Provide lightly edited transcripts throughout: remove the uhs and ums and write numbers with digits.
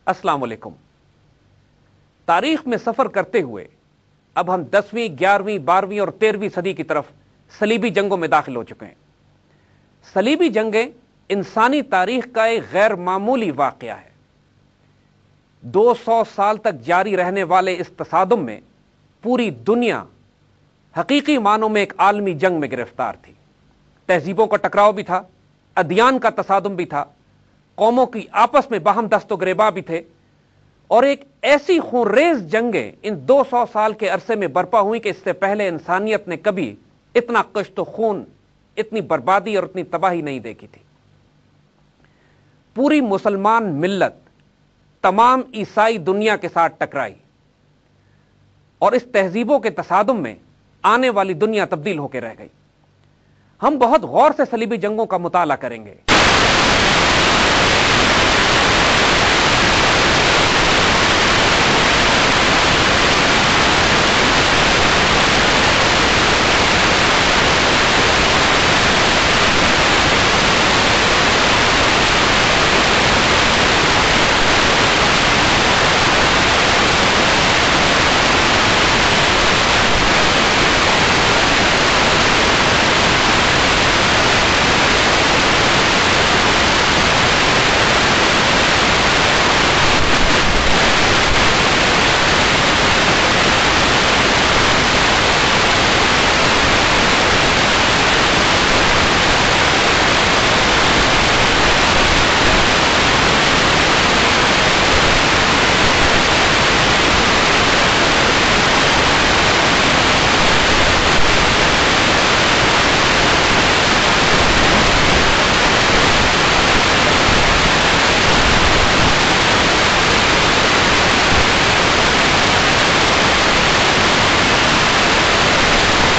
السلام علیکم۔ تاریخ میں سفر کرتے ہوئے اب ہم 10ویں، 11ویں، 12ویں اور 13ویں صدی کی طرف صلیبی جنگوں میں داخل ہو چکے ہیں۔ صلیبی جنگیں انسانی تاریخ کا ایک غیر معمولی واقعہ ہے۔ 200 سال تک جاری رہنے والے اس تصادم میں پوری دنیا حقیقی معنوں میں ایک عالمی جنگ میں گرفتار تھی۔ تہذیبوں کا ٹکراؤ بھی تھا، ادیان کا تصادم بھی تھا، قوموں کی آپس میں باہم دست و گریباں بھی تھے، اور ایک ایسی خونریز جنگیں ان 200 سال کے عرصے میں برپا ہوئی کہ اس سے پہلے انسانیت نے کبھی اتنا کشت و خون، اتنی بربادی اور اتنی تباہی نہیں دیکھی تھی۔ پوری مسلمان ملت تمام عیسائی دنیا کے ساتھ ٹکرائی، اور اس تہذیبوں کے تصادم میں آنے والی دنیا تبدیل ہو کے رہ گئی۔ ہم بہت غور سے صلیبی جنگوں کا مطالعہ کریں گے۔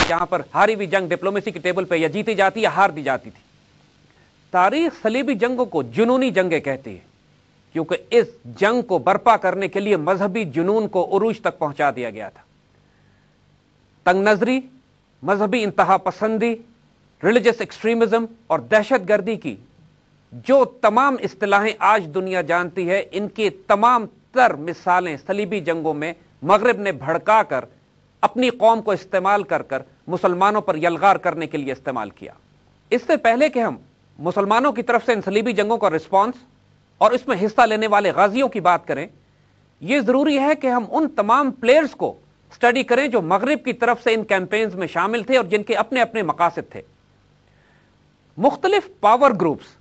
جہاں پر ہاری ہوئی جنگ ڈپلومیسی کی ٹیبل پہ یا جیتی جاتی یا ہار دی جاتی تھی۔ تاریخ صلیبی جنگوں کو جنونی جنگیں کہتی ہے، کیونکہ اس جنگ کو برپا کرنے کے لیے مذہبی جنون کو عروج تک پہنچا دیا گیا تھا۔ تنگ نظری، مذہبی انتہا پسندی، ریلیجس ایکسٹریمزم اور دہشت گردی کی جو تمام اصطلاحیں آج دنیا جانتی ہے، ان کی تمام تر مثالیں صلیبی جنگوں میں مغرب نے بھڑکا کر اپنی قوم کو استعمال کر کر مسلمانوں پر یلغار کرنے کے لیے استعمال کیا۔ اس سے پہلے کہ ہم مسلمانوں کی طرف سے ان صلیبی جنگوں کا رسپانس اور اس میں حصہ لینے والے غازیوں کی بات کریں، یہ ضروری ہے کہ ہم ان تمام پلیئرز کو سٹڈی کریں جو مغرب کی طرف سے ان کیمپینز میں شامل تھے اور جن کے اپنے اپنے مقاصد تھے۔ مختلف پاور گروپس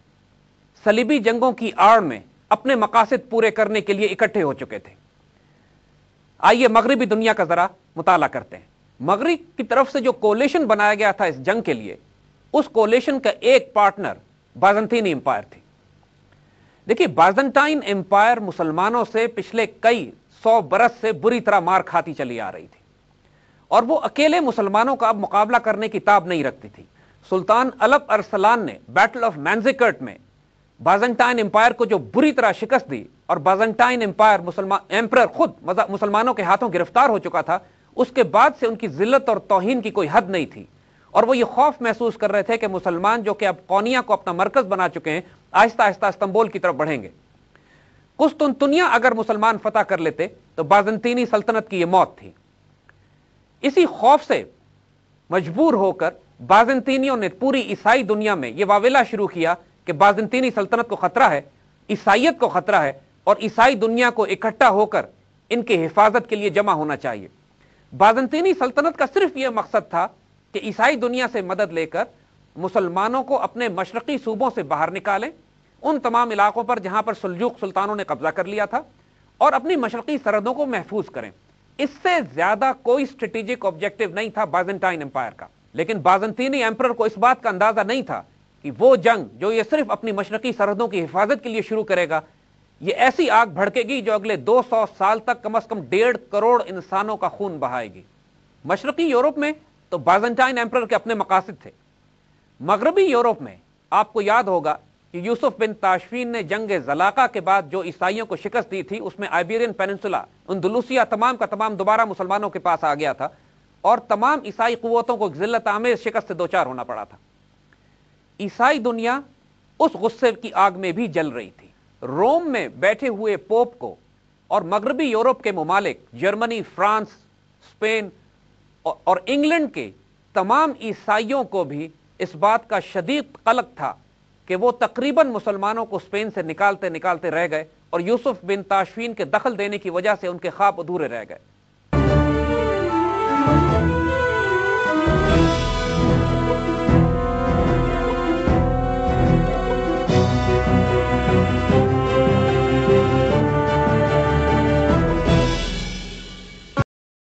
صلیبی جنگوں کی آڑ میں اپنے مقاصد پورے کرنے کے لیے اکٹھے ہو چکے تھے۔ آئیے مغربی دنیا کا ذرا مطالعہ کرتے ہیں۔ مغرب کی طرف سے جو کولیشن بنایا گیا تھا اس جنگ کے لیے، اس کولیشن کا ایک پارٹنر بازنطینی امپائر تھی۔ دیکھیے، بازنٹائن امپائر مسلمانوں سے پچھلے کئی 100 برس سے بری طرح مار کھاتی چلی آ رہی تھی، اور وہ اکیلے مسلمانوں کا اب مقابلہ کرنے کی تاب نہیں رکھتی تھی۔ سلطان الپ ارسلان نے بیٹل آف مینزیکرٹ میں بازنٹائن امپائر کو جو بری طرح شکست دی، اور بازنٹائن امپائر ایمپرر خود مسلمانوں کے ہاتھوں گرفتار ہو چکا تھا، اس کے بعد سے ان کی ذلت اور توہین کی کوئی حد نہیں تھی، اور وہ یہ خوف محسوس کر رہے تھے کہ مسلمان جو کہ اب قونیہ کو اپنا مرکز بنا چکے ہیں، آہستہ آہستہ استنبول کی طرف بڑھیں گے۔ قسطنطنیہ اگر مسلمان فتح کر لیتے تو بازنطینی سلطنت کی یہ موت تھی۔ اسی خوف سے مجبور ہو کر بازنطینیوں نے پوری عیسائی دنیا میں یہ واویلا شروع کیا کہ بازنطینی سلطنت کو خطرہ ہے، عیسائیت کو خطرہ ہے، اور عیسائی دنیا کو اکٹھا ہو کر ان کی حفاظت کے لیے جمع ہونا چاہیے۔ بازنطینی سلطنت کا صرف یہ مقصد تھا کہ عیسائی دنیا سے مدد لے کر مسلمانوں کو اپنے مشرقی صوبوں سے باہر نکالیں، ان تمام علاقوں پر جہاں پر سلجوق سلطانوں نے قبضہ کر لیا تھا، اور اپنی مشرقی سرحدوں کو محفوظ کریں۔ اس سے زیادہ کوئی اسٹریٹجک آبجیکٹو نہیں تھا بازنٹائن امپائر کا۔ لیکن بازنطینی ایمپرر کو اس بات کا اندازہ نہیں تھا کہ وہ جنگ جو یہ صرف اپنی مشرقی سرحدوں کی حفاظت کے لیے شروع کرے گا، یہ ایسی آگ بھڑکے گی جو اگلے 200 سال تک کم از کم 1.5 کروڑ انسانوں کا خون بہائے گی۔ مشرقی یورپ میں تو بازنٹائن ایمپرر کے اپنے مقاصد تھے۔ مغربی یورپ میں آپ کو یاد ہوگا کہ یوسف بن تاشفین نے جنگ زلاقہ کے بعد جو عیسائیوں کو شکست دی تھی، اس میں آئیبیرین پیننسولا، اندلوسیہ تمام کا تمام دوبارہ مسلمانوں کے پاس آ گیا تھا، اور تمام عیسائی قوتوں کو ذلت آمیز شکست سے دوچار ہونا پڑا تھا۔ عیسائی دنیا اس غصے کی آگ میں بھی جل رہی تھی۔ روم میں بیٹھے ہوئے پوپ کو اور مغربی یورپ کے ممالک جرمنی، فرانس، اسپین اور انگلینڈ کے تمام عیسائیوں کو بھی اس بات کا شدید قلق تھا کہ وہ تقریباً مسلمانوں کو اسپین سے نکالتے نکالتے رہ گئے اور یوسف بن تاشفین کے دخل دینے کی وجہ سے ان کے خواب ادھورے رہ گئے۔